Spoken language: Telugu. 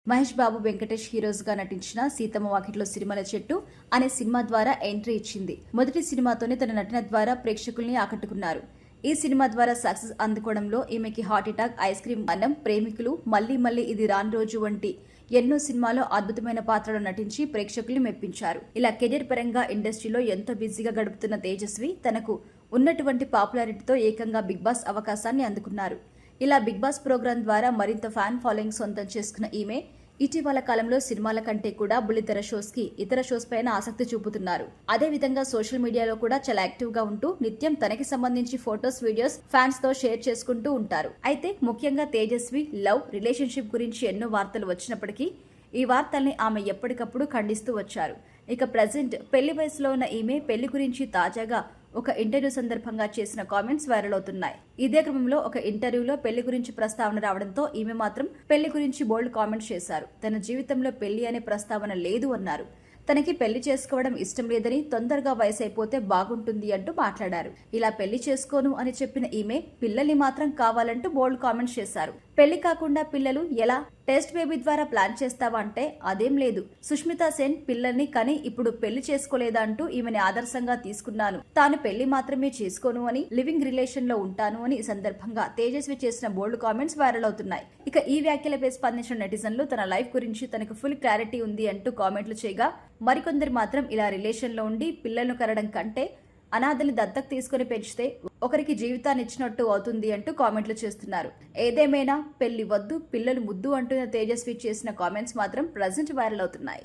మహేష్ బాబు, వెంకటేష్ హీరోస్ గా నటించిన సీతమ్మ వాకిట్లో సిరిమల చెట్టు అనే సినిమా ద్వారా ఎంట్రీ ఇచ్చింది. మొదటి సినిమాతోనే తన నటన ద్వారా ప్రేక్షకుల్ని ఆకట్టుకున్నారు. ఈ సినిమా ద్వారా సక్సెస్ అందుకోవడంలో ఈమెకి హార్ట్ అటాక్, ఐస్ క్రీమ్ అన్నం, ప్రేమికులు, మళ్లీ మళ్లీ ఇది రాని రోజు వంటి ఎన్నో సినిమాలో అద్భుతమైన పాత్రలో నటించి ప్రేక్షకుల్ని మెప్పించారు. ఇలా కెరీర్ పరంగా ఇండస్ట్రీలో ఎంతో బిజీగా గడుపుతున్న తేజస్వి తనకు ఉన్నటువంటి పాపులారిటీతో ఏకంగా బిగ్ బాస్ అవకాశాన్ని అందుకున్నారు. ఇలా బిగ్ బాస్ ప్రోగ్రాం ద్వారా మరింత ఫ్యాన్ ఫాలోయింగ్ సొంతం చేసుకున్న ఈమె ఇటీవల కాలంలో సినిమాల కంటే కూడా బుల్లితెర ఇతర షోస్ పైన ఆసక్తి చూపుతున్నారు. అదే విధంగా సోషల్ మీడియాలో కూడా చాలా యాక్టివ్ గా ఉంటూ నిత్యం తనకి సంబంధించి ఫొటోస్, వీడియోస్ ఫ్యాన్స్ తో షేర్ చేసుకుంటూ ఉంటారు. అయితే ముఖ్యంగా తేజస్వి లవ్, రిలేషన్షిప్ గురించి ఎన్నో వార్తలు వచ్చినప్పటికీ ఈ వార్తల్ని ఆమె ఎప్పటికప్పుడు ఖండిస్తూ వచ్చారు. ఇక ప్రజెంట్ పెళ్లి వయసులో ఉన్న ఈమె పెళ్లి గురించి తాజాగా ఒక ఇంటర్వ్యూ సందర్భంగా చేసిన కామెంట్స్ వైరల్ అవుతున్నాయి. ఇదే క్రమంలో ఒక ఇంటర్వ్యూలో పెళ్లి గురించి ప్రస్తావన రావడంతో ఈమె మాత్రం పెళ్లి గురించి బోల్డ్ కామెంట్స్ చేశారు. తన జీవితంలో పెళ్లి అనే ప్రస్తావన లేదు అన్నారు. తనకి పెళ్లి చేసుకోవడం ఇష్టం లేదని, తొందరగా వయసు అయిపోతే బాగుంటుంది అంటూ మాట్లాడారు. ఇలా పెళ్లి చేసుకోను అని చెప్పిన ఈమె పిల్లల్ని మాత్రం కావాలంటూ బోల్డ్ కామెంట్స్ చేశారు. పెళ్లి కాకుండా పిల్లలు ఎలా? టెస్ట్ బేబీ ద్వారా ప్లాన్ చేస్తావా అంటే అదేం లేదు. సుష్మితా సేన్ పిల్లల్ని కని ఇప్పుడు పెళ్లి చేసుకోలేదా అంటూ ఈమెని ఆదర్శంగా తీసుకున్నాను. తాను పెళ్లి మాత్రమే చేసుకోను అని, లివింగ్ రిలేషన్ లో ఉంటాను అని ఈ సందర్భంగా తేజస్వి చేసిన బోల్డ్ కామెంట్స్ వైరల్ అవుతున్నాయి. ఇక ఈ వ్యాఖ్యలపై స్పందించిన నెటిజన్లు తన లైఫ్ గురించి తనకు ఫుల్ క్లారిటీ ఉంది అంటూ కామెంట్లు చేయగా, మరికొందరు మాత్రం ఇలా రిలేషన్ లో ఉండి పిల్లలను కనడం కంటే అనాథల్ని దత్తకు తీసుకుని పెంచితే ఒకరికి జీవితాన్ని ఇచ్చినట్టు అవుతుంది అంటూ కామెంట్లు చేస్తున్నారు. ఏదేమైనా పెళ్లి వద్దు, పిల్లలు ముద్దు అంటున్న తేజస్వి చేసిన కామెంట్స్ మాత్రం ప్రజెంట్ వైరల్ అవుతున్నాయి.